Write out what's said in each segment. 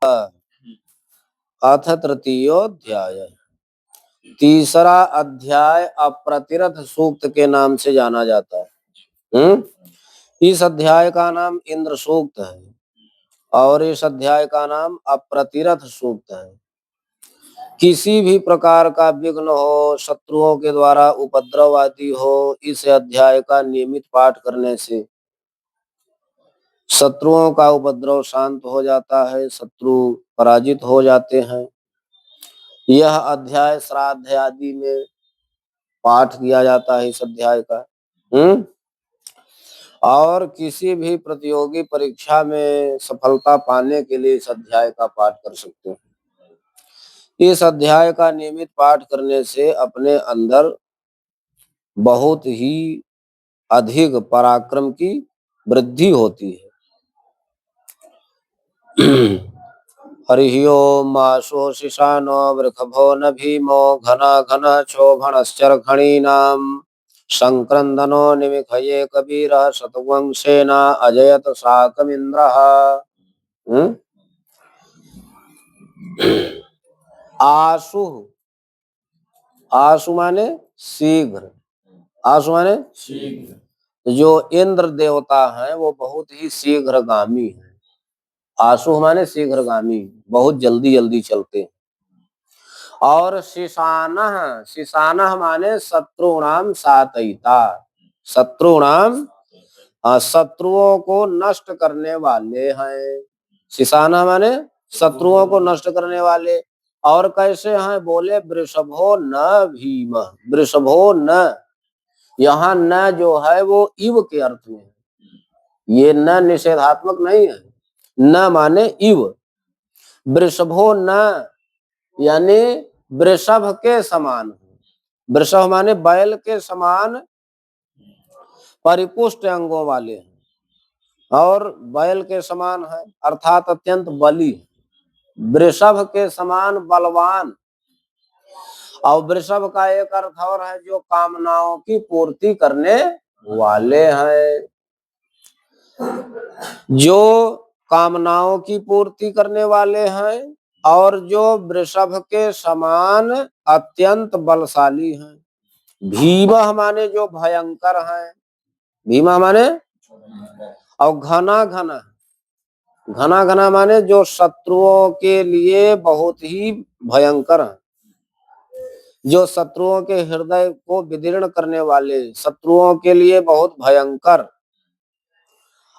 अथ तृतीयोध्याय। तीसरा अध्याय अप्रतिरथ सूक्त के नाम से जाना जाता है। इस अध्याय का नाम इंद्र सूक्त है और इस अध्याय का नाम अप्रतिरथ सूक्त है। किसी भी प्रकार का विघ्न हो, शत्रुओं के द्वारा उपद्रव आदि हो, इस अध्याय का नियमित पाठ करने से शत्रुओं का उपद्रव शांत हो जाता है, शत्रु पराजित हो जाते हैं। यह अध्याय श्राद्ध आदि में पाठ किया जाता है इस अध्याय का। और किसी भी प्रतियोगी परीक्षा में सफलता पाने के लिए इस अध्याय का पाठ कर सकते हैं। इस अध्याय का नियमित पाठ करने से अपने अंदर बहुत ही अधिक पराक्रम की वृद्धि होती है। हरि ओम आशो शिशानो वृषभो न भीमो घना घन क्षोभणश्चर्खणीनां संक्रंदनो निमिखये कबीरः शतवंशेना अजयत साकमिन्द्रः। आशु, आशु माने शीघ्र, आशु माने शीघ्र। जो इंद्र देवता हैं वो बहुत ही शीघ्रगामी है। आशु माने शीघ्रगामी, बहुत जल्दी जल्दी चलते हैं। और शिशानः, शिशानः माने शत्रुणाम सातयिता, शत्रुणाम शत्रुओं को नष्ट करने वाले हैं। शिशानः माने शत्रुओं को नष्ट करने वाले। और कैसे हैं? बोले वृषभो न भीम, वृषभो न, यहाँ न जो है वो इव के अर्थ में है। ये न निषेधात्मक नहीं है। न माने इव, वृषभो न यानी वृषभ के समान। वृषभ माने बैल के समान परिपुष्ट अंगों वाले हैं और बैल के समान है अर्थात अत्यंत बली, वृषभ के समान बलवान। और वृषभ का एक अर्थ और है जो कामनाओं की पूर्ति करने वाले हैं। जो कामनाओं की पूर्ति करने वाले हैं और जो वृषभ के समान अत्यंत बलशाली हैं। भीमः माने जो भयंकर हैं, भीमा माने। और घना घना, घना घना माने जो शत्रुओं के लिए बहुत ही भयंकर हैं, जो शत्रुओं के हृदय को विदीर्ण करने वाले, शत्रुओं के लिए बहुत भयंकर।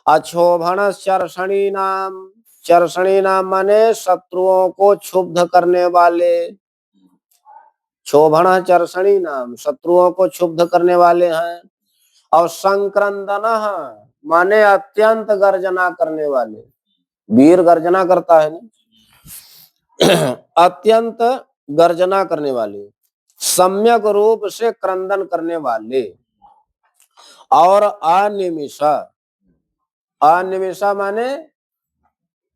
अक्षोभण चर्षणी नाम, चर्षणी नाम माने शत्रुओं को क्षुब्ध करने वाले। क्षोभण चर्षणी नाम, शत्रुओं को क्षुब्ध करने वाले हैं। और संक्रंदन माने अत्यंत गर्जना करने वाले, वीर गर्जना करता है ना, अत्यंत गर्जना करने वाले, सम्यक रूप से क्रंदन करने वाले। और अनिमिषा, अनिमिषा माने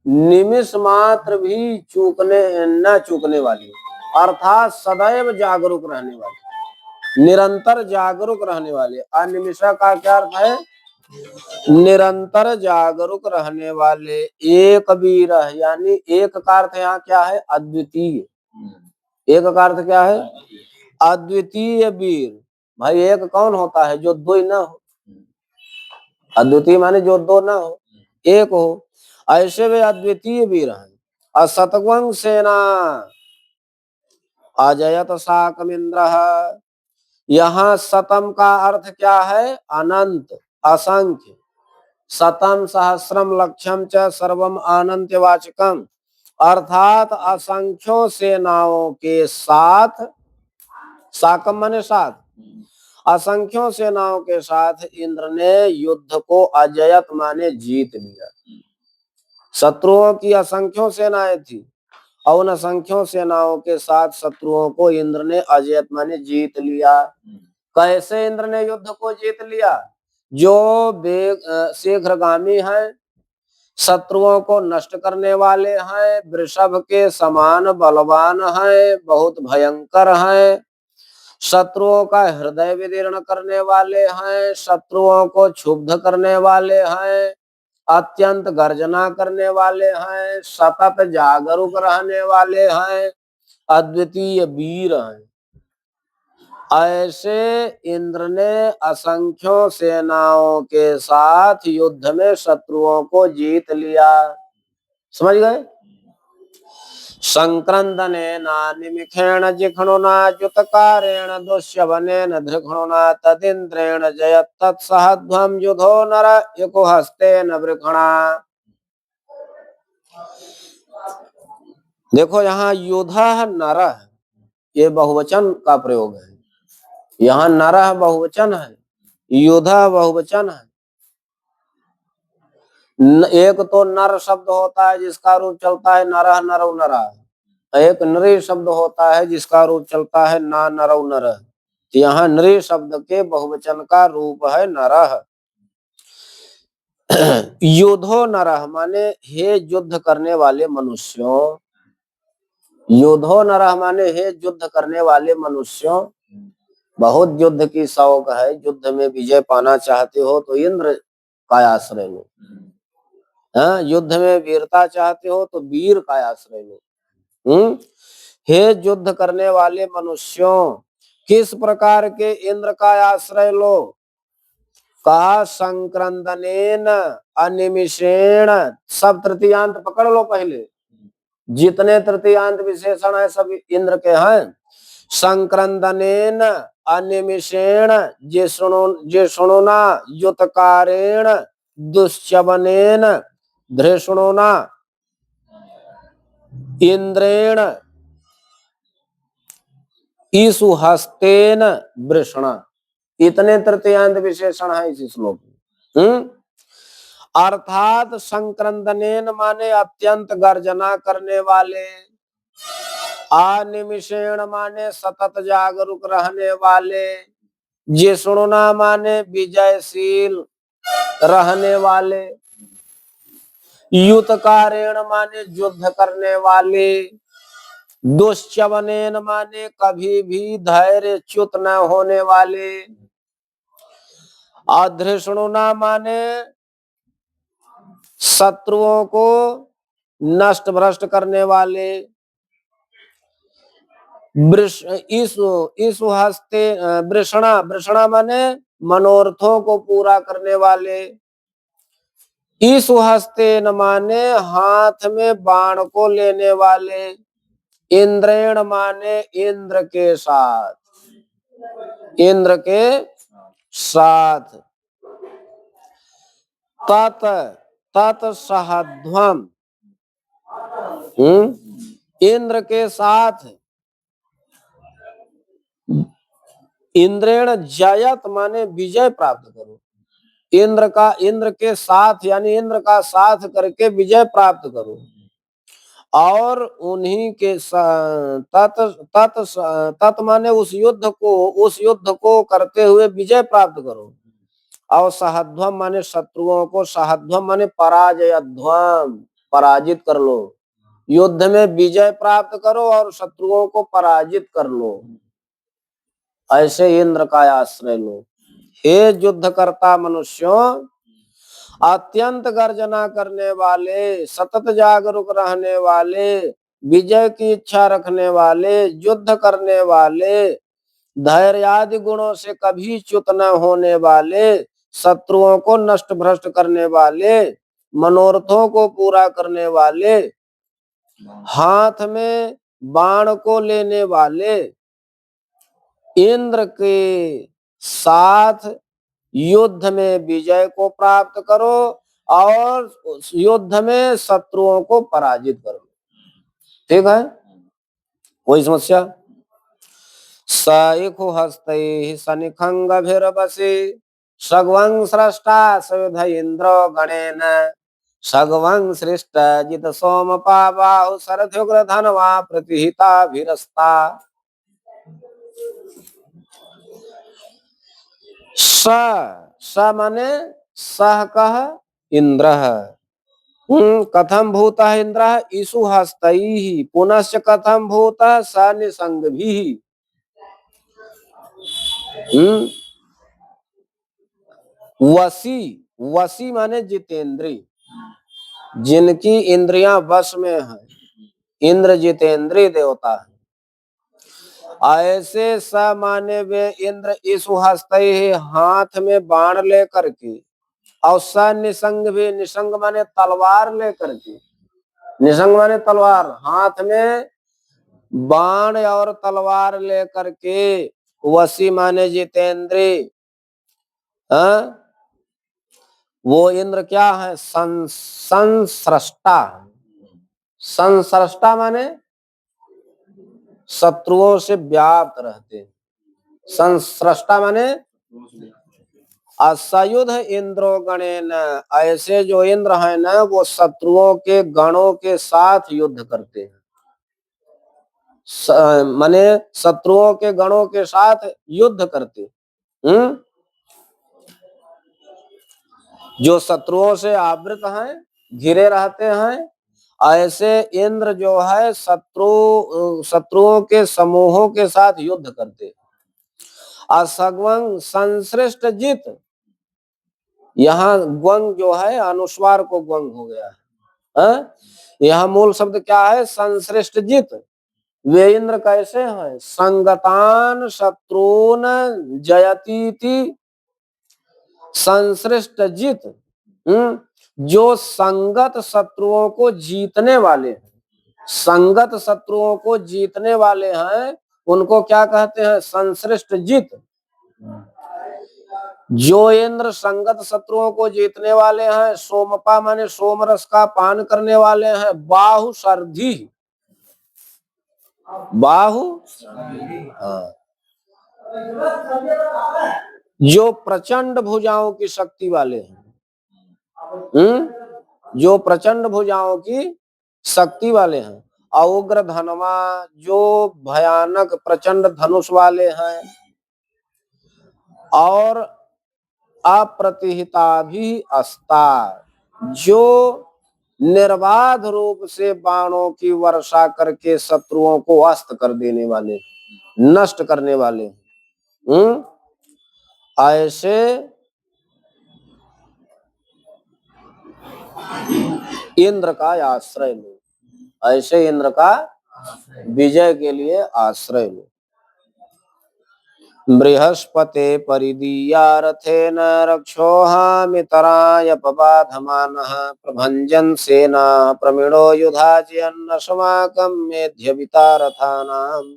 निमिष मात्र भी चूकने न चूकने वाली, अर्थात सदैव जागरूक रहने वाले, निरंतर जागरूक रहने वाले। अनिमिषा का क्या अर्थ है? निरंतर जागरूक रहने वाले। एक वीर यानी एक का अर्थ यहाँ क्या है? अद्वितीय। एक का अर्थ क्या है? अद्वितीय वीर। भाई एक कौन होता है? जो दो न हो। अद्वितीय माने जो दो न हो, एक हो। ऐसे वे अद्वितीय वीर हैं। शतवंश सेना अजयत साकमिन्द्रः। यहाँ शतम का अर्थ क्या है? अनंत, असंख्य। शतम सहस्रम लक्षम च सर्वम अनंत्यवाचकम, अर्थात असंख्यों सेनाओं के साथ, साकम माने साथ, असंख्यों सेनाओं के साथ इंद्र ने युद्ध को अजयत माने जीत लिया। शत्रुओं की असंख्यों सेनाएं थी और उन असंख्यों सेनाओं के साथ शत्रुओं को इंद्र ने अजयत माने जीत लिया। कैसे इंद्र ने युद्ध को जीत लिया? जो शीघ्रगामी हैं, शत्रुओं को नष्ट करने वाले हैं, वृषभ के समान बलवान हैं, बहुत भयंकर हैं, शत्रुओं का हृदय विदीर्ण करने वाले हैं, शत्रुओं को क्षुब्ध करने वाले हैं, अत्यंत गर्जना करने वाले हैं, सतत जागरूक रहने वाले हैं, अद्वितीय वीर हैं। ऐसे इंद्र ने असंख्यों सेनाओं के साथ युद्ध में शत्रुओं को जीत लिया। समझ गए? संक्रंदनेनानिमिखेण जिघ्नुना युतकारेण दुष्यवनेन धृघ्नुना तदिन्द्रेण जयत् तत्सहध्वं युधो नर इकुहस्तेन वृषणा। देखो यहाँ युधः नरः ये बहुवचन का प्रयोग है। यहाँ नरः बहुवचन है, युधः बहुवचन है। एक तो नर शब्द होता है जिसका रूप चलता है नरः नरौ नरः, एक नृ शब्द होता है जिसका रूप चलता है ना नरौ नरः। यहाँ नृ शब्द के बहुवचन का रूप है नरः। युधो नरः माने हे युद्ध करने वाले मनुष्यों, युधो नरः माने हे युद्ध करने वाले मनुष्यों। बहुत युद्ध की शौक है, युद्ध में विजय पाना चाहते हो तो इंद्र का आश्रय लो। हाँ, युद्ध में वीरता चाहते हो तो वीर का आश्रय लो। हे युद्ध करने वाले मनुष्यों, किस प्रकार के इंद्र का आश्रय लो? कहा संक्रंदनेन अनिमिषेण, सब तृतीयांत पकड़ लो पहले, जितने तृतीयांत विशेषण है सब इंद्र के हैं। संक्रंदनेन अनिमिषेण जिष्णुना युतकारेण दुश्चवनेन धृष्णुना इंद्रेण ईसुहस्तेन वृषणा। इतने तृतीयांत विशेषण है इस श्लोक में। अर्थात संक्रंदनेन माने अत्यंत गर्जना करने वाले, अनिमिषेण माने सतत जागरूक रहने वाले, जिष्णुना माने विजयशील रहने वाले, युतकारेण माने युद्ध करने वाले, दुश्चवनेन माने कभी भी धैर्यच्युत न होने वाले, अधृष्णुना माने शत्रुओं को नष्ट भ्रष्ट करने वाले, हस्ते वृषणा, वृषणा माने मनोरथों को पूरा करने वाले, हस्ते न माने हाथ में बाण को लेने वाले, इंद्रेण माने इंद्र के साथ, इंद्र के साथ, तत् तत्सहध्वम, इंद्र के साथ, इंद्रेण जयत माने विजय प्राप्त करो, इंद्र के साथ यानी इंद्र का साथ करके विजय प्राप्त करो, और उन्हीं के तत् माने उस युद्ध को करते हुए विजय प्राप्त करो, और सहध्वम माने शत्रुओं को, सहध्वम माने पराजयध्वम, पराजित कर लो, युद्ध में विजय प्राप्त करो और शत्रुओं को पराजित कर लो। ऐसे इंद्र का आश्रय लो। हे युद्ध करता मनुष्यों, अत्यंत गर्जना करने वाले, सतत जागरूक रहने वाले, विजय की इच्छा रखने वाले, युद्ध करने वाले, धैर्य आदि गुणों से कभी च्युत न होने वाले, शत्रुओं को नष्ट भ्रष्ट करने वाले, मनोरथों को पूरा करने वाले, हाथ में बाण को लेने वाले, इंद्र के साथ युद्ध में विजय को प्राप्त करो और युद्ध में शत्रुओं को पराजित करो। ठीक है, कोई समस्या? सइखु हस्तैः सनिखंगभिर्वसि सग्वं स्रष्टा सविध इंद्र गणेन सग्वं सृष्ट जित सोमपा बाहु शरथुग्र धनवा प्रतिहिताभिरस्ता। स माने सह कह इंद्रः, कथम भूतः इंद्रः ईशु हस्तैः, पुनश्च कथम भूतः स निसंगभिः। वसी, वसी माने जितेंद्री, जिनकी इंद्रियां वश में है, इंद्र जितेंद्रिय देवता है। ऐसे स माने वे इंद्र इस हस्ते ही हाथ में बाण लेकर के, और स निसंग भी, निसंग माने तलवार लेकर के, निसंग माने तलवार, हाथ में बाण और तलवार लेकर के, वसी माने जितेंद्रिय, वो इंद्र क्या है? संस्रष्टा। संस्रष्टा माने शत्रुओं से व्याप्त रहते हैं। संस्रष्टा माने असयुध इंद्रो गणेन, ऐसे जो इंद्र है ना वो शत्रुओं के गणों के साथ युद्ध करते हैं। माने शत्रुओं के गणों के साथ युद्ध करते, जो शत्रुओं से आवृत हैं, घिरे रहते हैं, ऐसे इंद्र जो है शत्रुओं के समूहों के साथ युद्ध करते हैं। असगवंग संश्रेष्ठ जित, यहाँ ग्वंग जो है अनुस्वार को ग्वंग हो गया है। यहाँ मूल शब्द क्या है? संश्रेष्ठ जित। वे इंद्र कैसे हैं? संगतान शत्रुन जयतीति संश्रेष्ठ जित, जो संगत शत्रुओं को जीतने वाले हैं। संगत शत्रुओं को जीतने वाले हैं, उनको क्या कहते हैं? संश्रेष्ठ जित। जो इंद्र संगत शत्रुओं को जीतने वाले हैं, सोमपा माने सोमरस का पान करने वाले हैं, बाहु सर्धी, बाहु, हाँ, जो प्रचंड भुजाओं की शक्ति वाले हैं, जो प्रचंड भुजाओं की शक्ति वाले हैं। उग्र धनवा, जो भयानक प्रचंड धनुष वाले हैं। और अप्रतिहिता भी अस्ता, जो निर्बाध रूप से बाणों की वर्षा करके शत्रुओं को अस्त कर देने वाले, नष्ट करने वाले, ऐसे इंद्र का आश्रय लो, ऐसे इंद्र का विजय के लिए आश्रय लो। बृहस्पते परिदीया रथेन रक्षोहामितराय पबाधमानः प्रभंजन सेना प्रमिणो युधाचयन् अस्माकं मेध्यविता रथानाम्।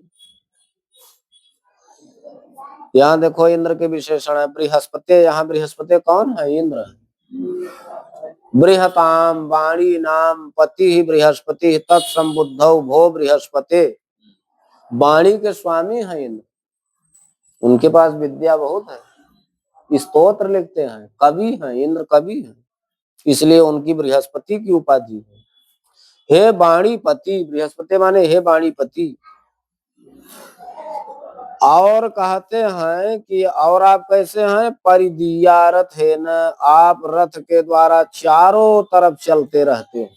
यहाँ देखो इंद्र के विशेषण है बृहस्पति। यहाँ बृहस्पति कौन है? इंद्र। बृहताम वाणी नाम पति ही बृहस्पति तत्संबुद्धौ भो बृहस्पति। वाणी के स्वामी है इंद्र, उनके पास विद्या बहुत है, स्तोत्र लिखते हैं, कवि हैं, इंद्र कवि हैं, इसलिए उनकी बृहस्पति की उपाधि है। हे वाणीपति, बृहस्पति माने हे वाणीपति। और कहते हैं कि और आप कैसे हैं? परिदिया रथ है न, आप रथ के द्वारा चारों तरफ चलते रहते हैं।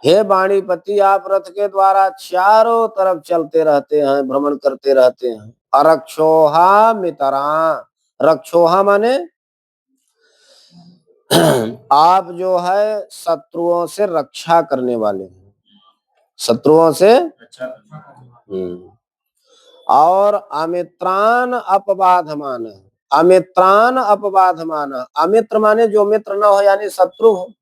हे वाणीपति, आप रथ के द्वारा चारों तरफ चलते रहते हैं, भ्रमण करते रहते हैं। अरक्षोहा मितरा, रक्षोहा माने आप जो है शत्रुओं से रक्षा करने वाले हैं, शत्रुओं से। और अमित्रान अपबाधमान, अमित्रान अपबाधमान, अमित्र माने जो मित्र न हो यानी शत्रु हो,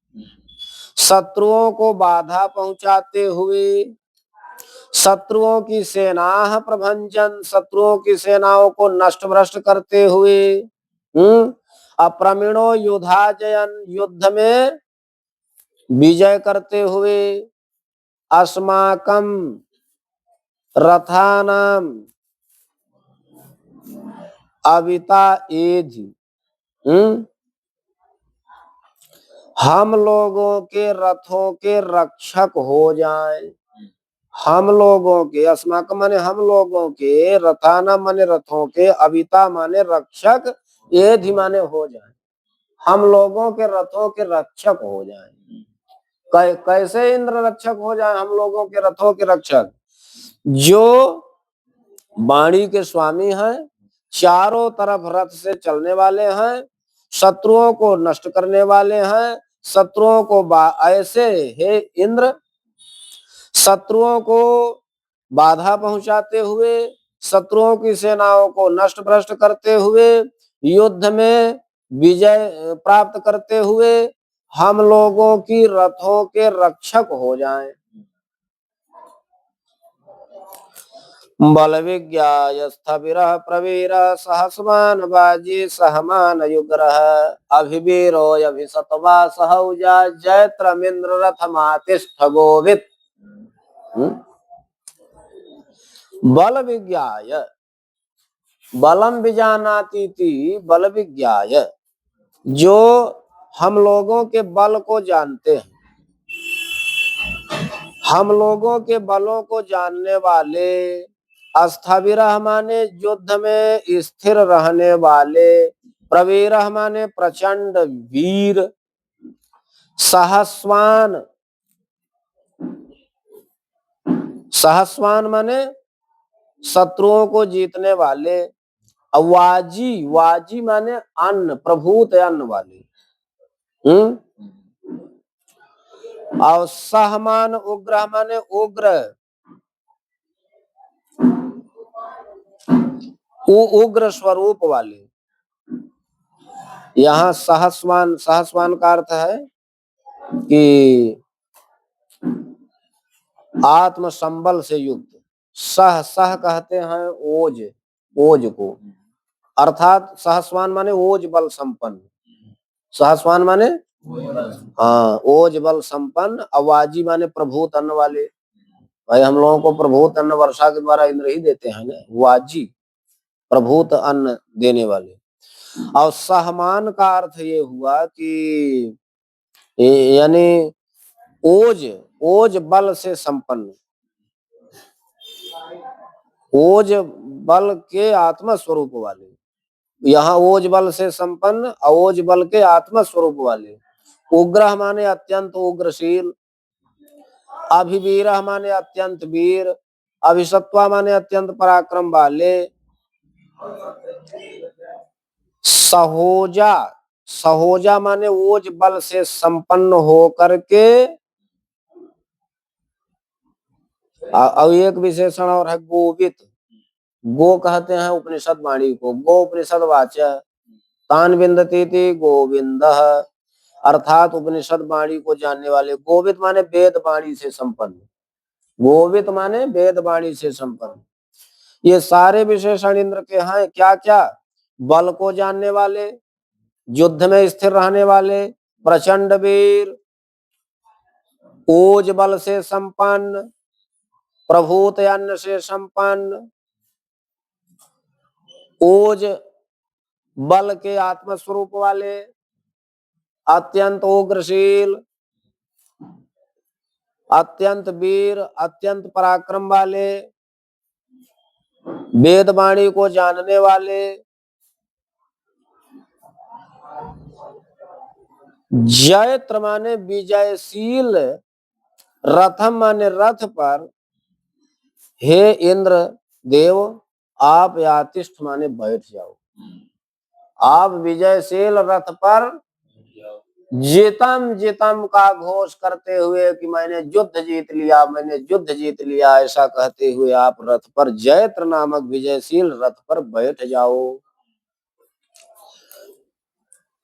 शत्रुओं को बाधा पहुंचाते हुए, शत्रुओं की सेना प्रभंजन, शत्रुओं की सेनाओं को नष्ट भ्रष्ट करते हुए, अप्रमिणो युधाजयन, युद्ध में विजय करते हुए, अस्माकम रथानाम अविता एधि, हम लोगों के रथों के रक्षक हो जाएं। हम लोगों के, अस्माकम माने हम लोगों के, रथाना माने रथों के, अविता माने रक्षक, एधि माने हो जाए, हम लोगों के रथों के रक्षक हो जाएं। कैसे इंद्र रक्षक हो जाए? हम लोगों के रथों के रक्षक, जो वाणी के स्वामी हैं, चारों तरफ रथ से चलने वाले हैं, शत्रुओं को नष्ट करने वाले हैं, शत्रुओं को ऐसे हे इंद्र, शत्रुओं को बाधा पहुंचाते हुए, शत्रुओं की सेनाओं को नष्ट भ्रष्ट करते हुए, युद्ध में विजय प्राप्त करते हुए हम लोगों की रथों के रक्षक हो जाएं। बल विज्ञाय स्थविरः प्रवीरः सहस्वान् बाजी सहमान युग्रः अभिवीरो अभिसतवा सहौजा जैत्रमिन्द्र रथमातिष्ठ गोवित्। बल विज्ञाय, बलम विजानाति बल विज्ञाय, जो हम लोगों के बल को जानते हैं, हम लोगों के बलों को जानने वाले, अस्थाविरः माने युद्ध में स्थिर रहने वाले, प्रवीरः माने प्रचंड वीर, सहस्वान, सहस्वान माने शत्रुओं को जीतने वाले, वाजी, वाजी माने अन्न, प्रभूत अन्न वाले, और सहमान उग्र माने उग्र, उग्र स्वरूप वाले। यहाँ सहस्वान, सहस्वान का अर्थ है कि आत्म संबल से युक्त। सह, सह कहते हैं ओज, ओज को, अर्थात सहस्वान माने ओज बल संपन्न, सहस्वान माने हाँ ओज बल संपन्न, अवाजी माने प्रभूत अन्न वाले। भाई हम लोगों को प्रभूत अन्न वर्षा के द्वारा इंद्र ही देते हैं ना, वाजी प्रभूत अन्न देने वाले। और सहमान का अर्थ ये हुआ कि यानी ओज, ओज बल से संपन्न, ओज बल के आत्म स्वरूप वाले। यहाँ ओज बल से संपन्न, ओज बल के आत्म स्वरूप वाले। उग्र माने अत्यंत उग्रशील, अभिवीर माने अत्यंत वीर, अभिसत्वा माने अत्यंत पराक्रम वाले, सहोजा, सहोजा माने ओज बल से संपन्न हो करके, और एक विशेषण और है गोवित, गो कहते हैं उपनिषद वाणी को, गो उपनिषद वाच्य, तान विन्दतीति गोविंदः, अर्थात उपनिषद वाणी को जानने वाले। गोवित माने वेद वाणी से संपन्न, गोवित माने वेद वाणी से संपन्न। ये सारे विशेषण इंद्र के हैं। क्या क्या? बल को जानने वाले, युद्ध में स्थिर रहने वाले, प्रचंड वीर, ओज बल से संपन्न, प्रभूत अन्न से संपन्न, ओज बल के आत्म स्वरूप वाले, अत्यंत उग्रशील, अत्यंत वीर, अत्यंत पराक्रम वाले, वेद वाणी को जानने वाले, जयत्र माने विजयशील, रथम माने रथ पर, हे इंद्र देव आप यातिष्ठ माने बैठ जाओ, आप विजयशील रथ पर जितम जितम का घोष करते हुए कि मैंने युद्ध जीत लिया, मैंने युद्ध जीत लिया, ऐसा कहते हुए आप रथ पर, जयत्र नामक विजयशील रथ पर बैठ जाओ।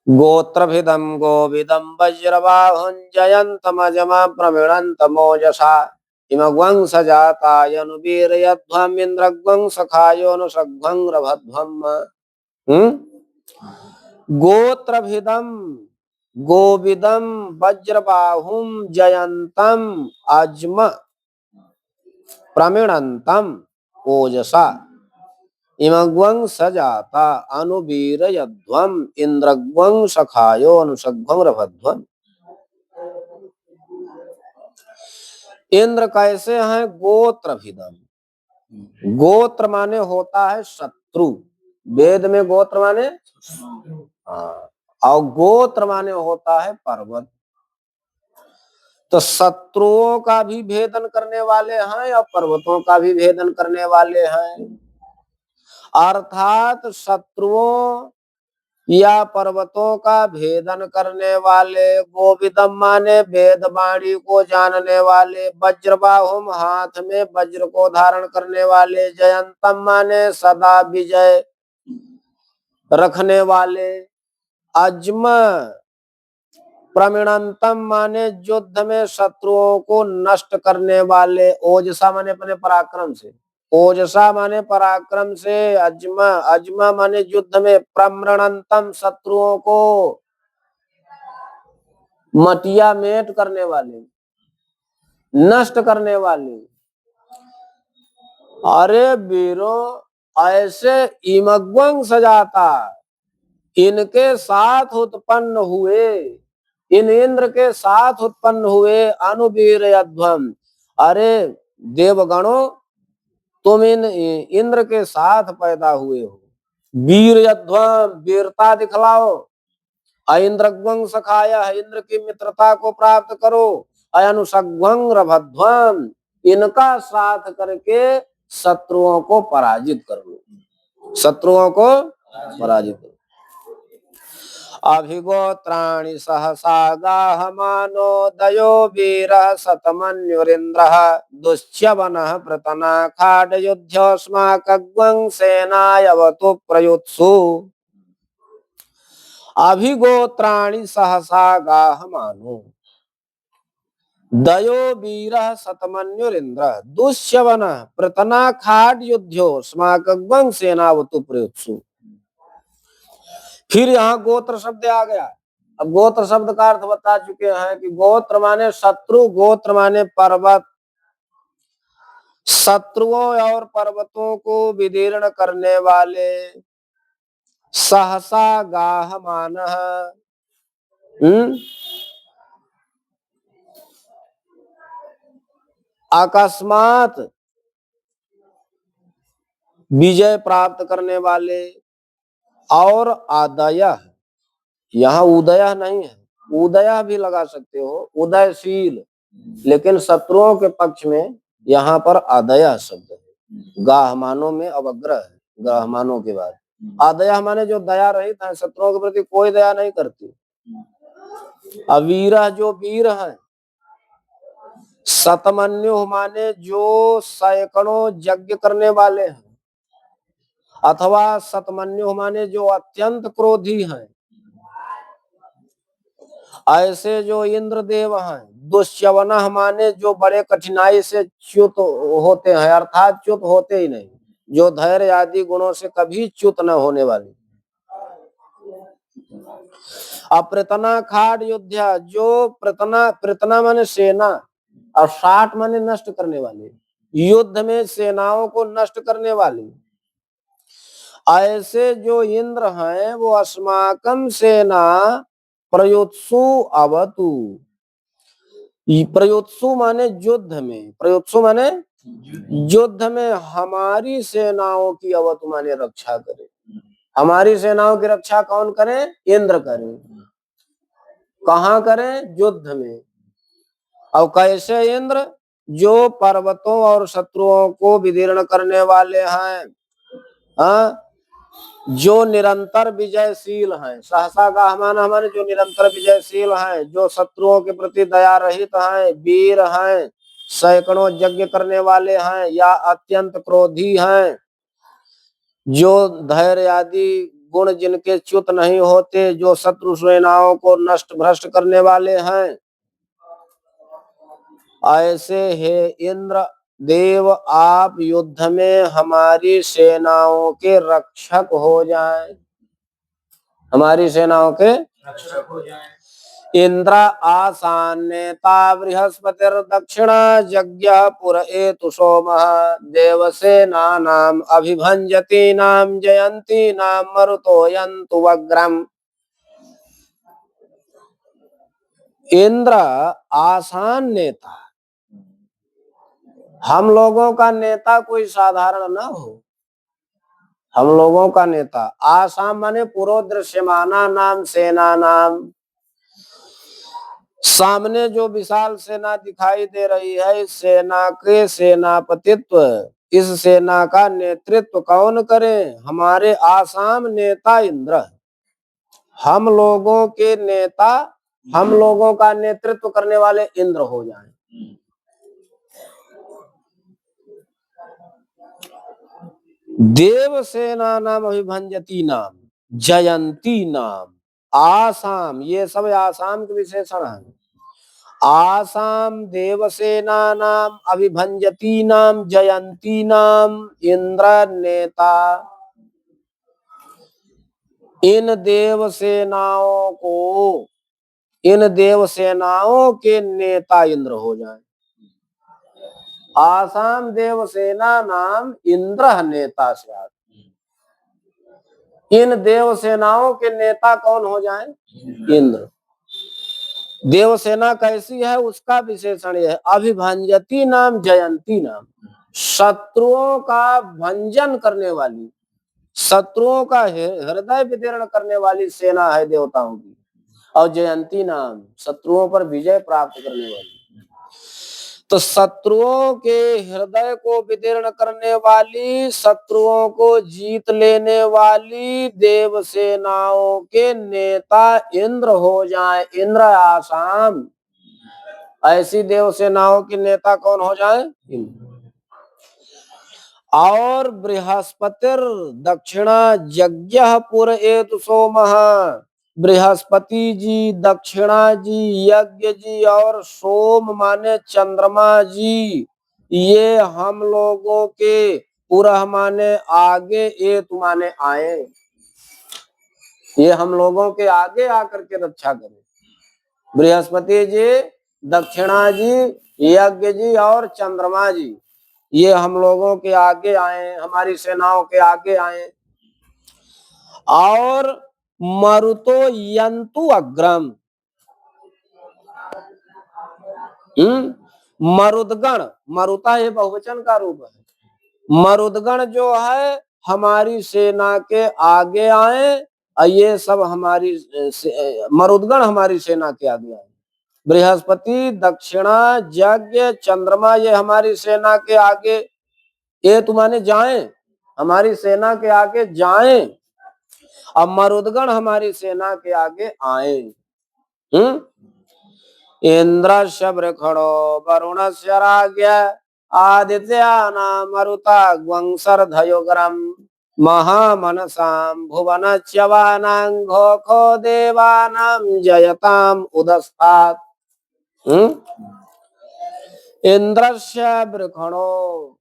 गोत्रभिदं गोविदं वज्रबाहुं जयन्तमजमा प्रमिणन्तमोजसा इमग्वं सजातायनुवीरयध्वम् इन्द्रग्वं सखायोऽनुसग्वं रभध्वम्। गोत्रभिदं गोविदं वज्रबाहुं जयन्तं अजम प्रमिणन्तं ओजसा इमग्वं सजाता अनुवीरयध्वम् इन्द्रग्वं सखायोऽनुसग्वं रभध्वम्। इंद्र कैसे हैं? गोत्रभिदम, गोत्र माने होता है शत्रु, वेद में गोत्र माने हाँ, और गोत्र माने होता है पर्वत। तो शत्रुओं का भी भेदन करने वाले हैं और पर्वतों का भी भेदन करने वाले हैं, अर्थात शत्रुओं या पर्वतों का भेदन करने वाले, गोविदम माने वेद वाणी को जानने वाले, वज्रबाहुम हाथ में वज्र को धारण करने वाले, जयंतम माने सदा विजय रखने वाले, अजम प्रमिणंतम माने युद्ध में शत्रुओं को नष्ट करने वाले, ओजसा माने अपने पराक्रम से, ओजसा माने पराक्रम से, अजमा अजमा माने युद्ध में, प्रमृणंतम शत्रुओं को मटिया मेट करने वाले, नष्ट करने वाले। अरे वीरों, ऐसे इमग्वंग सजाता इनके साथ उत्पन्न हुए, इन इंद्र के साथ उत्पन्न हुए अनुवीर अध्वम। अरे देवगणों, तुम इन इंद्र के साथ पैदा हुए हो, वीर अध्वम, वीरता दिखलाओ। इंद्रग्वंग सखाया, इंद्र की मित्रता को प्राप्त करो। अनुसग्वंग रभध्वम, इनका साथ करके शत्रुओं को पराजित करो, शत्रुओं को पराजित करो। अभिगोत्राणि सहसा गाहमानो दयो वीरः शतमन्युरिन्द्रः दुश्यवनः प्रतना खाड्युध्यस्माकग्वं सेनायवतु प्रयुत्सु। अभिगोत्राणि सहसा गाहमानो दयो वीरः शतमन्युरिन्द्रः दुश्यवनः प्रतना खाड्युध्यस्माकग्वं सेनावतु प्रयुत्सु। फिर यहाँ गोत्र शब्द आ गया। अब गोत्र शब्द का अर्थ बता चुके हैं कि गोत्र माने शत्रु, गोत्र माने पर्वत। शत्रुओं और पर्वतों को विदीर्ण करने वाले, सहसा गाहमानः, अकस्मात विजय प्राप्त करने वाले, और आदय, यहाँ उदय नहीं है, उदय भी लगा सकते हो, उदयशील, लेकिन शत्रुओं के पक्ष में यहाँ पर आदय शब्द है। गाहमानों में अवग्रह है, गाहमानों के बाद आदय माने जो दया रहित है, शत्रुओं के प्रति कोई दया नहीं करती। अवीरा जो वीर है, शतमन्यु माने जो सैकड़ों यज्ञ करने वाले हैं, अथवा शतमन्यु माने जो अत्यंत क्रोधी हैं। ऐसे जो इंद्रदेव हैं, दुष्यवन माने जो बड़े कठिनाई से च्युत होते हैं, अर्थात च्युत होते ही नहीं, जो धैर्य आदि गुणों से कभी च्युत न होने वाले। अप्रतना खाड योद्धा, जो प्रतना, प्रतना माने सेना, और साठ माने नष्ट करने वाले, युद्ध में सेनाओं को नष्ट करने वाले। ऐसे जो इंद्र हैं वो अस्माकम सेना प्रयुत्सु अवतु। प्रयुत्सु माने युद्ध में, प्रयुत्सु माने युद्ध में हमारी सेनाओं की अवतु माने रक्षा करे। हमारी सेनाओं की रक्षा कौन करे? इंद्र करे। कहाँ करे? युद्ध में। और कैसे इंद्र? जो पर्वतों और शत्रुओं को विदीर्ण करने वाले हैं, हाँ, जो निरंतर विजयशील हैं। सहसा गाहमान हमारे जो निरंतर विजयशील हैं, जो शत्रुओं के प्रति दया रहित हैं, वीर हैं, सैकड़ों यज्ञ करने वाले हैं, या अत्यंत क्रोधी हैं, जो धैर्य आदि गुण जिनके च्युत नहीं होते, जो शत्रु सेनाओं को नष्ट भ्रष्ट करने वाले हैं, ऐसे हे इंद्र देव, आप युद्ध में हमारी सेनाओं के रक्षक हो जाएं, हमारी सेनाओं के रक्षक हो जाएं। इंद्र आसान्यता बृहस्पतिर दक्षिणा यज्ञ पुर एतु सोमः देवसेनानाम अभिभंजती नाम जयंती नाम मरुतो यन्तु वग्रम। इंद्र आसान नेता, हम लोगों का नेता कोई साधारण ना हो, हम लोगों का नेता आसाम माने पूर्व दृश्यमाना नाम सेना नाम, सामने जो विशाल सेना दिखाई दे रही है, इस सेना के सेनापतित्व, इस सेना का नेतृत्व कौन करे? हमारे आसाम नेता इंद्र। हम लोगों के नेता, हम लोगों का नेतृत्व करने वाले इंद्र हो जाएं। देवसेना नाम अभिभंजती नाम जयंती नाम आसाम, ये सब आसाम के विशेषण है। आसाम देवसेना नाम अभिभंजती नाम जयंती नाम इंद्र नेता। इन देवसेनाओं को, इन देवसेनाओं के नेता इंद्र हो जाएं। आसाम देवसेना नाम इंद्र नेता से आते। इन देवसेनाओं के नेता कौन हो जाएं? इंद्र। देवसेना कैसी है उसका विशेषण यह है, अभिभंजती नाम जयंती नाम, शत्रुओं का भंजन करने वाली, शत्रुओं का हृदय विदीर्ण करने वाली सेना है देवताओं की। और जयंती नाम, शत्रुओं पर विजय प्राप्त करने वाली। तो शत्रुओं के हृदय को विदीर्ण करने वाली, शत्रुओं को जीत लेने वाली देवसेनाओं के नेता इंद्र हो जाए। इंद्र आसाम, ऐसी देवसेनाओं के नेता कौन हो जाए? इंद्र। और बृहस्पतिर दक्षिणा यज्ञ पुर एतु सोमः, बृहस्पति जी, दक्षिणा जी, यज्ञ जी और सोम माने चंद्रमा जी, ये हम लोगों के पुरह माने आगे, एतु माने आए, ये हम लोगों के आगे आकर के रक्षा करें। बृहस्पति जी, दक्षिणा जी, यज्ञ जी और चंद्रमा जी, ये हम लोगों के आगे आए, हमारी सेनाओं के आगे आए। और मरुतो यंतु अग्रम, मरुदगण, मरुता ये बहुवचन का रूप है। मरुदगण जो है हमारी सेना के आगे आए, ये सब हमारी मरुदगण हमारी सेना के आगे आए। बृहस्पति, दक्षिणा, यज्ञ, चंद्रमा ये हमारी सेना के आगे, ये तुम्हारे जाएं, हमारी सेना के आगे जाएं। अब मरुदगण हमारी सेना के आगे आए। इंद्रस्य वृखणो वरुणस्य राज्ञ आदित्यानां मरुता ग्वंसर्धयुग्रम महामनसां भुवनच्यवानां घोखो देवानां जयताम उदस्तात्। इंद्रस्य वृखणो,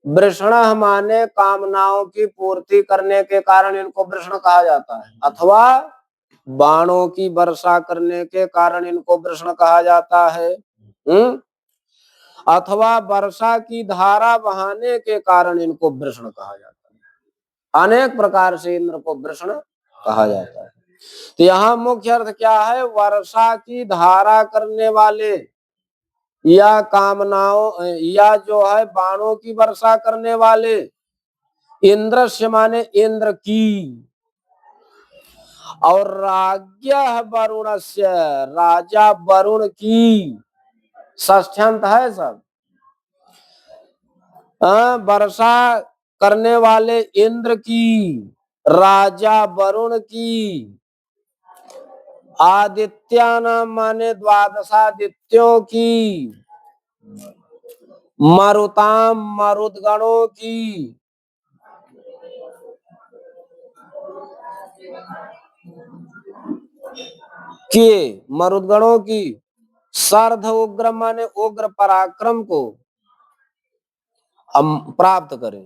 वृषण माने कामनाओं की पूर्ति करने के कारण इनको वृषण कहा जाता है, अथवा बाणों की वर्षा करने के कारण इनको वृषण कहा जाता है, अथवा वर्षा की धारा बहाने के कारण इनको वृषण कहा जाता है। अनेक प्रकार से इंद्र को वृषण कहा जाता है। तो यहाँ मुख्य अर्थ क्या है? वर्षा की धारा करने वाले या कामनाओं या जो है बाणों की वर्षा करने वाले। इंद्रस्य माने इंद्र की, और राज्ञ वरुणस्य, राजा वरुण की, षष्ठ्यंत है सब। वर्षा करने वाले इंद्र की, राजा वरुण की, आदित्यानां माने द्वादशादित्यों की, मरुताम मरुदगणों की, मरुदगणों की, सर्ध उग्र माने उग्र पराक्रम को हम प्राप्त करें।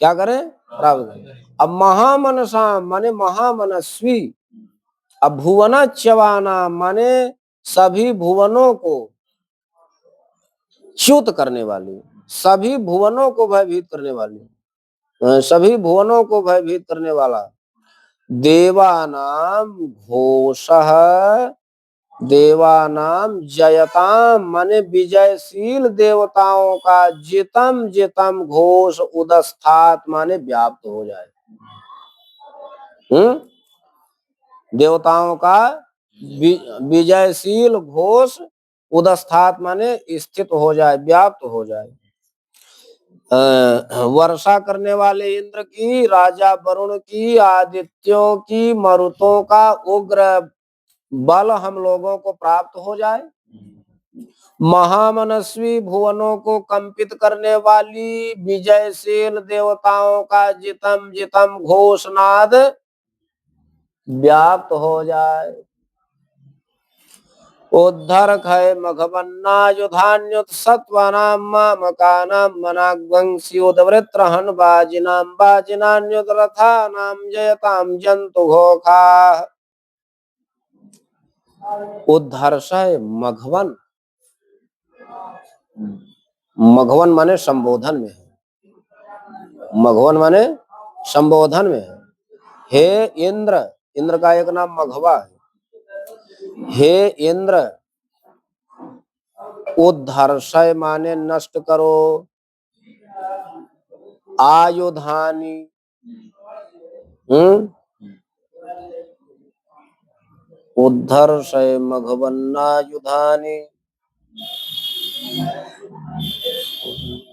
क्या करें? प्राप्त करें। अब महामनसा माने महामनस्वी, अब भुवनच्यवाना माने सभी भुवनों को च्युत करने वाली, सभी भुवनों को भयभीत करने वाली, सभी भुवनों को भयभीत करने वाला। देवानाम घोषः, देवानाम जयताम माने विजयशील देवताओं का जितम जितम घोष उदस्थात माने व्याप्त हो जाए। देवताओं का विजयशील घोष उदस्थात माने स्थित हो जाए, व्याप्त हो जाए। वर्षा करने वाले इंद्र की, राजा वरुण की, आदित्यों की, मरुतों का उग्र बल हम लोगों को प्राप्त हो जाए। महामनस्वी भुवनों को कंपित करने वाली विजयशील देवताओं का जितम जितम घोषनाद व्याप्त हो जाए। उद्धर खय मघवन्ना युधान्युत सत्वानाम मकानाम मनाग्वंस्योदवृत्रहन बाजिनाम बाजिनान्युत रथानाम जयताम जंतु घोखा। उद्धर्षय मघवन, मघवन माने संबोधन में है, मघवन माने संबोधन में है। हे इंद्र, इंद्र का एक नाम मघवा है। हे इंद्र, उद्धर्षय माने नष्ट करो, आयुधानी, उद्धर्षय मघवन्नायुधानी,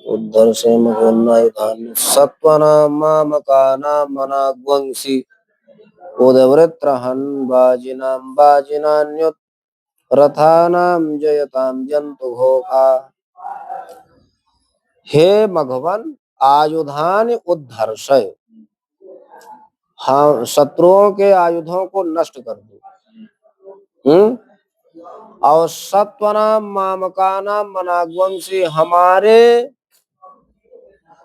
उद्धर्षय मघवन्नायुधानी सत्वनाम मामकानाम मनाग्वंसी उदवृत्रहन बाजिनाम बाजिनान्युत रथानाम जयताम जंतु घोखा। हे मघवन, आयुधान उद्धर्षय, हाँ शत्रुओं के आयुधों को नष्ट कर दो। और सत्वनाम मामकानाम मनाग्वंसी, हमारे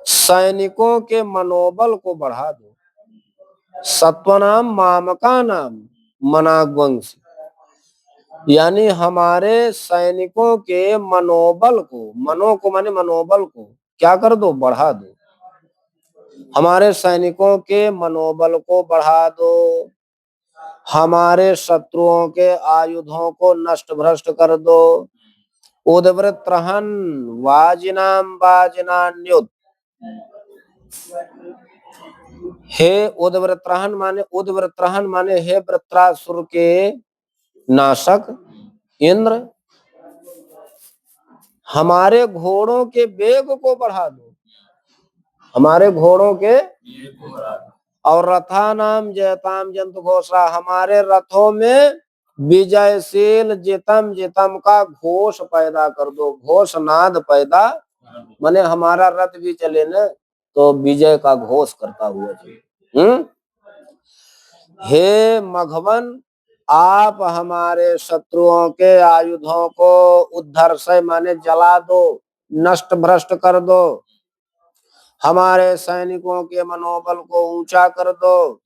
सैनिकों के मनोबल को बढ़ा दो। सत्वनाम मामकानाम मनाग्वंसी, यानी हमारे सैनिकों के मनोबल को, मनो को माने मनोबल को क्या कर दो, बढ़ा दो। हमारे सैनिकों के मनोबल को बढ़ा दो, हमारे शत्रुओं के आयुधों को नष्ट भ्रष्ट कर दो। उदवृत्रहन वाजिनाम वाजिनान्युत, हे उदवृत्रहन माने, उदवृत्रहन माने हे वृत्रासुर के नाशक इंद्र, हमारे घोड़ों के वेग को बढ़ा दो, हमारे घोड़ों के, और रथानाम जयताम जंतु घोषा, हमारे रथों में विजयशील जितम जितम का घोष पैदा कर दो। घोषनाद पैदा माने हमारा रथ भी चले न तो विजय का घोष करता हुआ चले। हे मघवन, आप हमारे शत्रुओं के आयुधों को उद्धर्षय माने जला दो, नष्ट भ्रष्ट कर दो, हमारे सैनिकों के मनोबल को ऊंचा कर दो,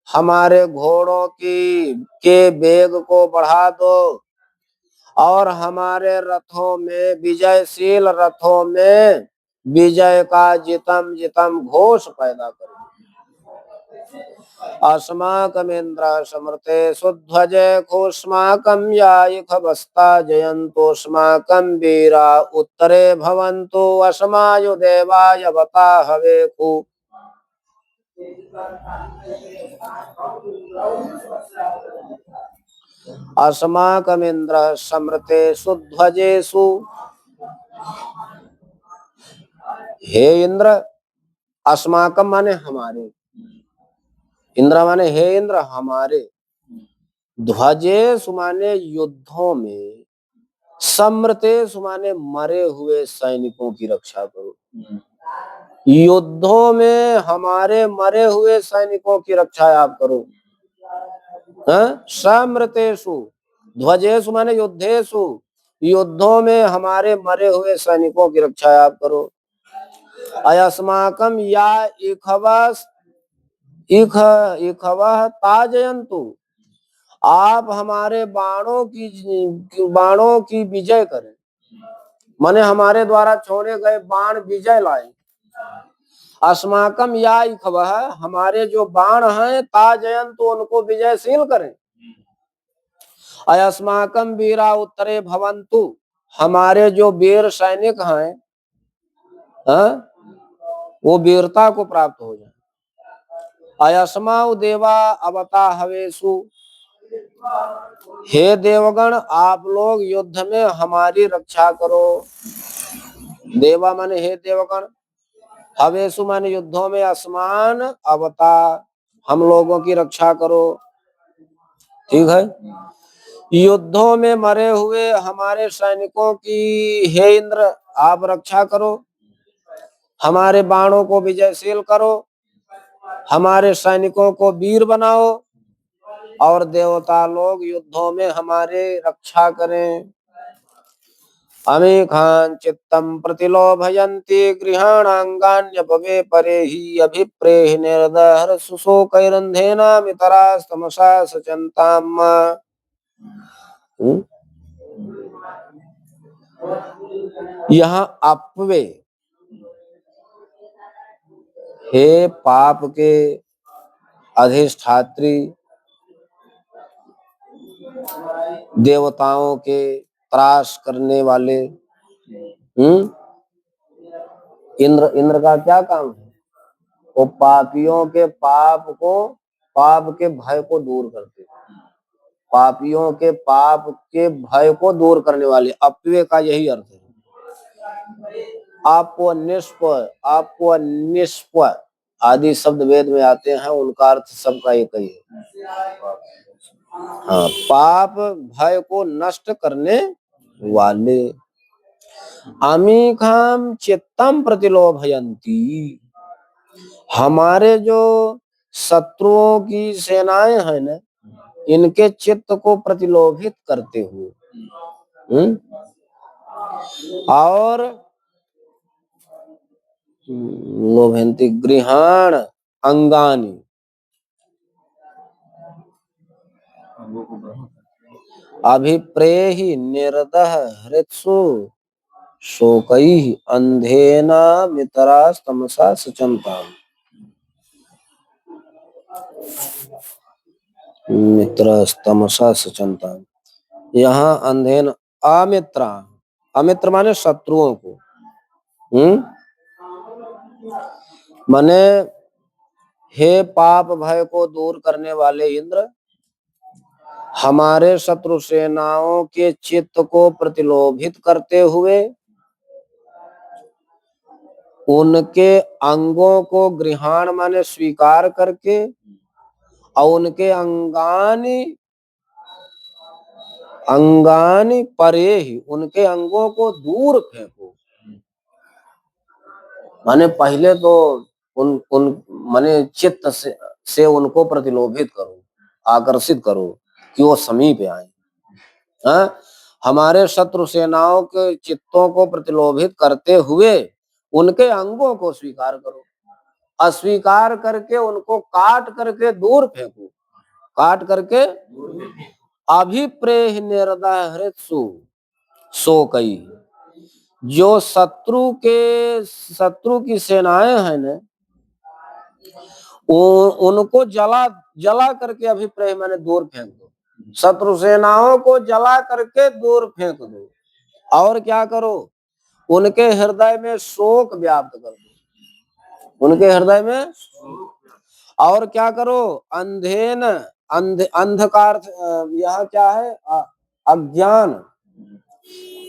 हमारे घोड़ों की के वेग को बढ़ा दो, और हमारे रथों में, विजयशील रथों में विजय का जितम जितम घोष पैदा करो। अस्माकमिंद्र समृते सुध्वजे कोस्माकं यायिखवस्ता जयन्तोस्माकं वीरा उत्तरे भवन्तु अस्मायु देवाय बता हवेकु। अस्माकमिंद्र समृते सुध्वजेषु, हे इंद्र, अस्माकम माने हमारे, इंद्र माने हे इंद्र हमारे, ध्वजेषु माने युद्धों में, समृतेषु माने मरे हुए सैनिकों की रक्षा करो। युद्धों में हमारे मरे हुए सैनिकों की रक्षा आप करो। समृतेषु, ध्वजेषु माने युद्धेषु, युद्धों में हमारे मरे हुए सैनिकों की रक्षा आप करो। अयस्माकम या इखवस इखवह ताजयन्तु, आप हमारे बाणों की विजय करें, माने हमारे द्वारा छोड़े गए बाण विजय लाए। अस्माकम या इखवह, हमारे जो बाण हैं, ताजयन्तु उनको विजयशील करें। अयस्माकम वीरा उत्तरे भवन्तु, हमारे जो वीर सैनिक हैं वो वीरता को प्राप्त हो जाए। अयस्माउ देवा अवता हवेसु, हे देवगण आप लोग युद्ध में हमारी रक्षा करो। देवा माने हे देवगण, हवेसु माने युद्धों में अस्मान अवता, हम लोगों की रक्षा करो। ठीक है, युद्धों में मरे हुए हमारे सैनिकों की हे इंद्र आप रक्षा करो, हमारे बाणों को विजयशील करो, हमारे सैनिकों को वीर बनाओ और देवता लोग युद्धों में हमारे रक्षा करें। अमेखान चित्तम प्रतिलोभयन्ति गृहाणांगान्यपवे परेहि अभिप्रेहि निर्दहर सुशोकैरन्धेनामितरास्तमसा सचन्ताम्। यहाँ अपवे हे पाप के अधिष्ठात्री, देवताओं के त्रास करने वाले। इंद्र, इंद्र का क्या काम है? वो पापियों के पाप को, पाप के भय को दूर करते, पापियों के पाप के भय को दूर करने वाले। अपवे का यही अर्थ है। आपको निष्प आदि शब्द वेद में आते हैं, उनका अर्थ सबका एक ही है। हाँ, पाप भय को नष्ट करने वाले। अमीखाम चित्तम प्रतिलोभयन्ति, हमारे जो शत्रुओं की सेनाएं हैं ना, इनके चित्त को प्रतिलोभित करते हुए। और लोभयन्ति गृहाण अंगानि, अभिप्रेहि निर्दह हृत्सु शोकैः अंधेना मितरास्तमसा सचन्ताम्। मित्रस्तमसा सचन्ताम्, यहाँ अंधेन अमित्रा, अमित्र माने शत्रुओं को। माने हे पाप भय को दूर करने वाले इंद्र, हमारे शत्रु सेनाओं के चित्त को प्रतिलोभित करते हुए उनके अंगों को गृहाण माने स्वीकार करके और उनके अंगानि, अंगानि परे ही, उनके अंगों को दूर फेंको। माने पहले तो उन माने चित्त से उनको प्रतिलोभित करो, आकर्षित करो कि वो समीप आए। हमारे शत्रु सेनाओं के चित्तों को प्रतिलोभित करते हुए उनके अंगों को स्वीकार करो, अस्वीकार करके उनको काट करके दूर फेंको, काट करके। अभिप्रेह निर्दय हृत्सु शोकई, जो शत्रु की सेनाएं हैं ना, उनको जला करके, अभिप्रेह माने दूर फेंक दो, शत्रु सेनाओं को जला करके दूर फेंक दो। और क्या करो? उनके हृदय में शोक व्याप्त कर दो, उनके हृदय में। और क्या करो? अंधेन, अंधकार, यह क्या है? अज्ञान,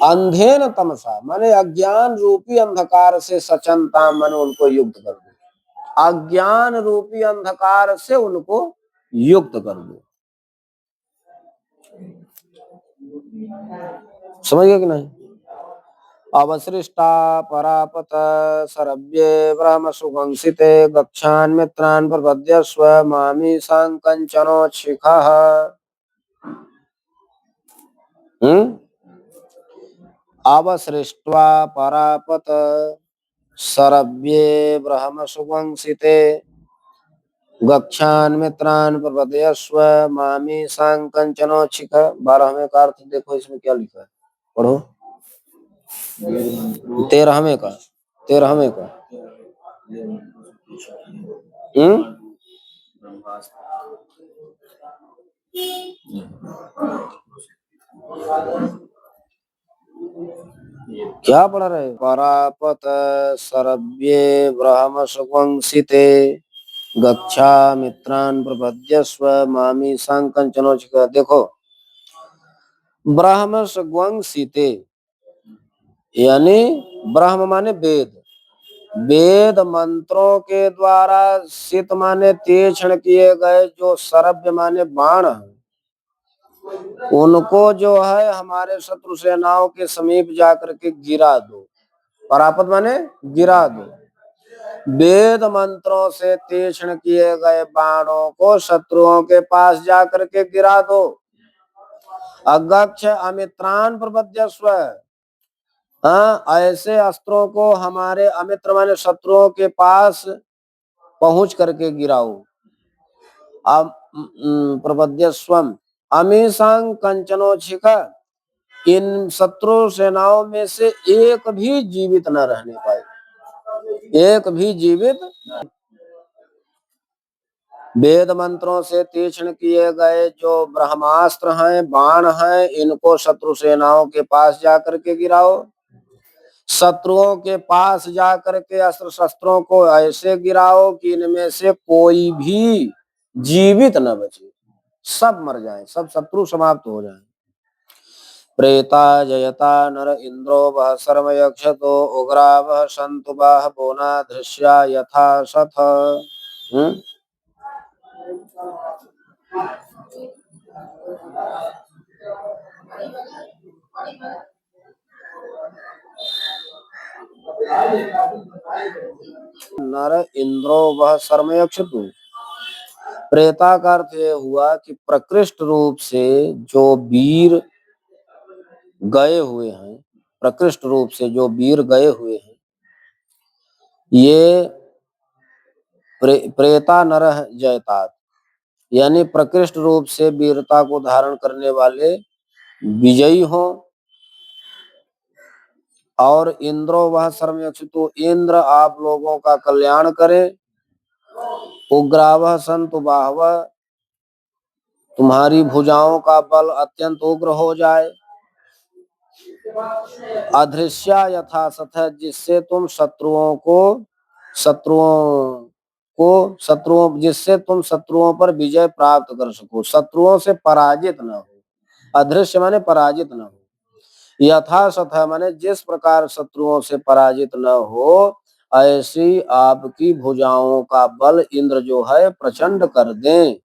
अंधेन तमसा माने अज्ञान रूपी अंधकार से सचनता, माने उनको युक्त कर दो, अज्ञान रूपी अंधकार से उनको युक्त कर दो। समझ गए कि नहीं? अवसृष्टा परापत सरभ्ये ब्रह्म सुगंसिते गच्छान मित्रान प्रपद्यस्व मामी संकंचनो शिखः। अवसृष्ट्वा परापत सरभ्ये ब्रह्म सुगंसिते गच्छान मित्रान प्रपद्यस्व मामी संकंचनो शिखः। 12वें का अर्थ देखो, इसमें क्या लिखा है, पढ़ो। 13वें का, 13वें का। क्या पढ़ रहे? परापत सरभ्ये ब्रह्म सुगंसिते गच्छा मित्रान प्रपद्यस्व मामी संकंचनो शिखः। देखो, ब्रह्म सुगंसिते यानी ब्रह्म माने वेद, वेद मंत्रों के द्वारा सित माने तीक्ष्ण किए गए जो सरभ्य माने बाण है, उनको जो है हमारे शत्रु सेनाओं के समीप जाकर के गिरा दो। परापत माने गिरा दो। वेद मंत्रों से तीक्ष्ण किए गए बाणों को शत्रुओं के पास जाकर के गिरा दो। अगक्ष अमित्रान प्रपद्यस्व, हाँ, ऐसे अस्त्रों को हमारे अमित्र माने शत्रुओं के पास पहुंच करके गिराओ। प्रपद्यस्वम अमीसांग कंचनोच्छिका, इन शत्रु सेनाओं में से एक भी जीवित न रहने पाए, एक भी जीवित। वेद मंत्रों से तीक्ष्ण किए गए जो ब्रह्मास्त्र हैं, बाण हैं, इनको शत्रु सेनाओं के पास जाकर के गिराओ। शत्रुओं के पास जाकर के अस्त्र शस्त्रों को ऐसे गिराओ कि इनमें से कोई भी जीवित न बचे, सब मर जाएं, सब शत्रु समाप्त हो जाएं। प्रेता जयता नर इंद्रो वह सर्व यक्षतो उग्रा वह संतु बाह बोना दृश्या यथा सथ। नर इंद्रो वह सर्वयक्षतु, प्रेता का अर्थ यह हुआ कि प्रकृष्ट रूप से जो वीर गए हुए हैं, प्रकृष्ट रूप से जो वीर गए हुए हैं, ये प्रेता नर जयतात, यानी प्रकृष्ट रूप से वीरता को धारण करने वाले विजयी हो। और इंद्रो वह सर्वयक्षतु, इंद्र आप लोगों का कल्याण करे। उग्रावह संतु बाहवह, तुम्हारी भुजाओं का बल अत्यंत उग्र हो जाए। अदृश्या यथा सथ, जिससे तुम जिससे तुम शत्रुओं पर विजय प्राप्त कर सको, शत्रुओं से पराजित न हो। अदृश्य माने पराजित न हो, यथा सथ माने जिस प्रकार शत्रुओं से पराजित न हो, ऐसी आपकी भुजाओं का बल इंद्र जो है प्रचंड कर दें।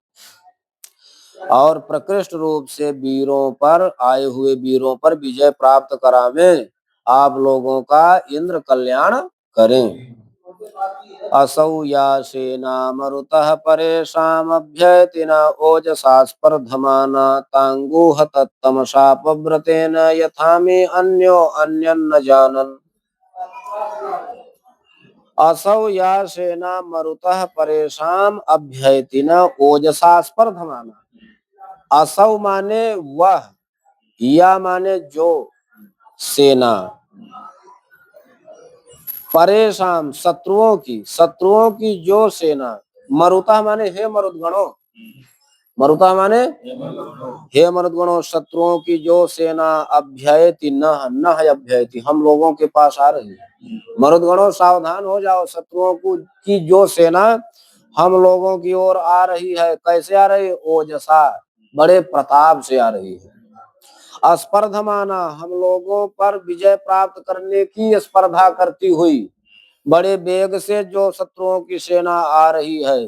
और प्रकृष्ट रूप से वीरों पर आए हुए वीरों पर विजय प्राप्त करावें, आप लोगों का इंद्र कल्याण करें। असौ या सेना मरुतः परेशाम अभ्ययति न ओजसा स्पर्धमाना तांगुह तत्तमसा पव्रतेन यथा मे अन्यो अन्यन्न जानन्। असौ या सेना मरुतः परेशाम अभ्ययति न ओजसा स्पर्धमाना। असौ माने वह, या माने जो सेना, परेशान शत्रुओं की जो सेना, मरुता माने हे मरुदगणों, मरुता माने हे मरुदगणों, शत्रुओं की जो सेना अभ्ययति न अभ्ययति, हम लोगों के पास आ रही है। मरुदगणों सावधान हो जाओ, शत्रुओं की जो सेना हम लोगों की ओर आ रही है। कैसे आ रही है? ओजसा, बड़े प्रताप से आ रही है। अस्पर्धमाना, हम लोगों पर विजय प्राप्त करने की स्पर्धा करती हुई बड़े वेग से जो शत्रुओं की सेना आ रही है।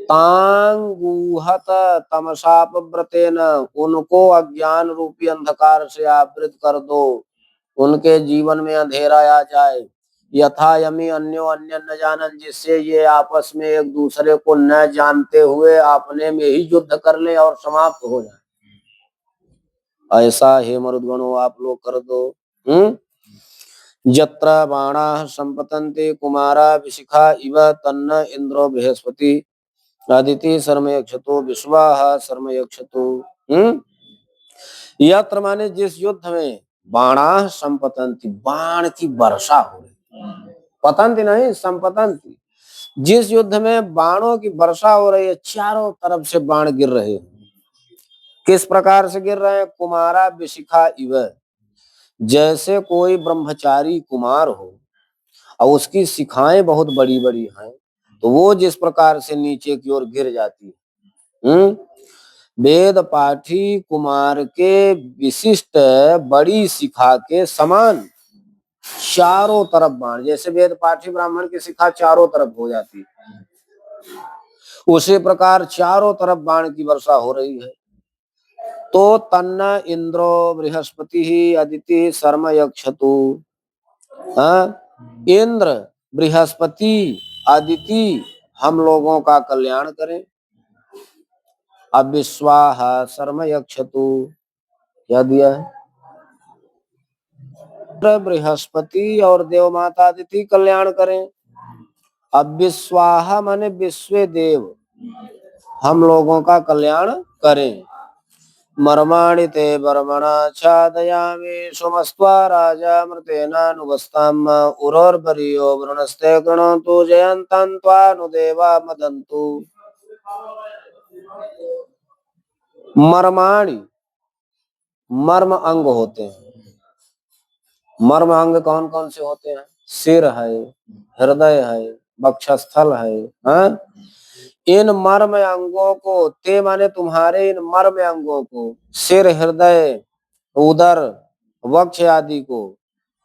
तांगुहत तमसापव्रतेन, उनको अज्ञान रूपी अंधकार से आवृत कर दो, उनके जीवन में अंधेरा आ जाए। यथा यमी अन्यो अन्य न जानन, जिससे ये आपस में एक दूसरे को न जानते हुए अपने में ही युद्ध कर ले और समाप्त हो जाए। ऐसा हे मरुदगणों आप लोग कर दो। यत्र बाणाः संपतन्ति कुमारा विशिखा इव तन्न इंद्रो बृहस्पति आदिति सर्मयक्षतो विश्वाः सर्मयक्षतो। यत्र माने जिस युद्ध में बाणाः संपतन्ति, बाण की वर्षा हो रही, पतंति नहीं संपतन्ति, जिस युद्ध में बाणों की वर्षा हो रही है, चारों तरफ से बाण गिर रहे हैं। किस प्रकार से गिर रहे हैं? कुमारा विशिखा इव, जैसे कोई ब्रह्मचारी कुमार हो और उसकी शिखाएं बहुत बड़ी बड़ी हैं, तो वो जिस प्रकार से नीचे की ओर गिर जाती है। वेद पाठी कुमार के विशिष्ट बड़ी शिखा के समान चारों तरफ बाण, जैसे वेद पाठी ब्राह्मण की शिखा चारों तरफ हो जाती, उसी प्रकार चारों तरफ बाण की वर्षा हो रही है। तो तन्न इंद्रो बृहस्पति ही अदिति शर्म यक्षतु। इंद्र बृहस्पति अदिति हम लोगों का कल्याण करें। अब विश्वाह शर्म यक्षतु क्या दिया है, बृहस्पति और देव माता अदिति कल्याण करें। अब विश्वाहा माने विश्व देव हम लोगों का कल्याण करें। मर्माणि ते बर्मणा छादयामि सोमस्त्वा राजा मृतेनानुवस्ताम उरोर्वरीयो वरुणस्ते गृणोतु जयन्तं त्वानुदेवा मदन्तु। मर्माणि मर्म अंग होते हैं। मर्म अंग कौन कौन से होते हैं? सिर है, हृदय है, वक्षस्थल है। इन मर्म अंगों को, ते माने तुम्हारे इन मर्म अंगों को, सिर, हृदय, उदर, वक्ष आदि को,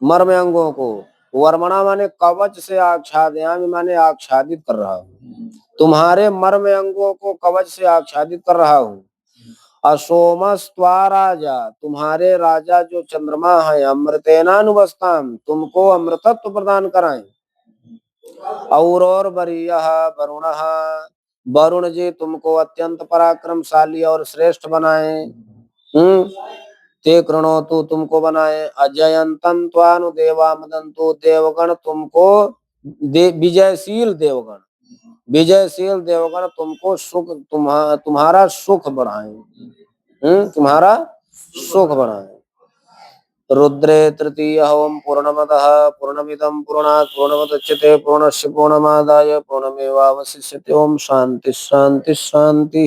मर्म अंगों को, वर्मणा माने कवच से आच्छादयामि माने आच्छादित कर रहा हूँ। तुम्हारे मर्म अंगों को कवच से आच्छादित कर रहा हूँ। असोमस्त्वा राजा तुम्हारे राजा जो चंद्रमा है, अमृतेनानुवस्ताम तुमको अमृतत्व प्रदान कराएं। और वरीयः वरुणः वरुण जी तुमको अत्यंत पराक्रमशाली और श्रेष्ठ बनाए। ते कृणोतु तुमको बनाए। अजयंतं त्वानुदेवा मदन्तु देवगण तुमको विजयशील देवगण, विजयशील देवगण तुमको सुख तुम्हारा सुख बढ़ाए, तुम्हारा सुख बढ़ाए। रुद्रे तृतीय ओम पूर्णमदः पूर्णमिदं पूर्णात् पूर्णमुदच्यते पूर्णस्य पूर्णमादाय पूर्णमेवावशिष्यते। ओम शांति शांति शांति।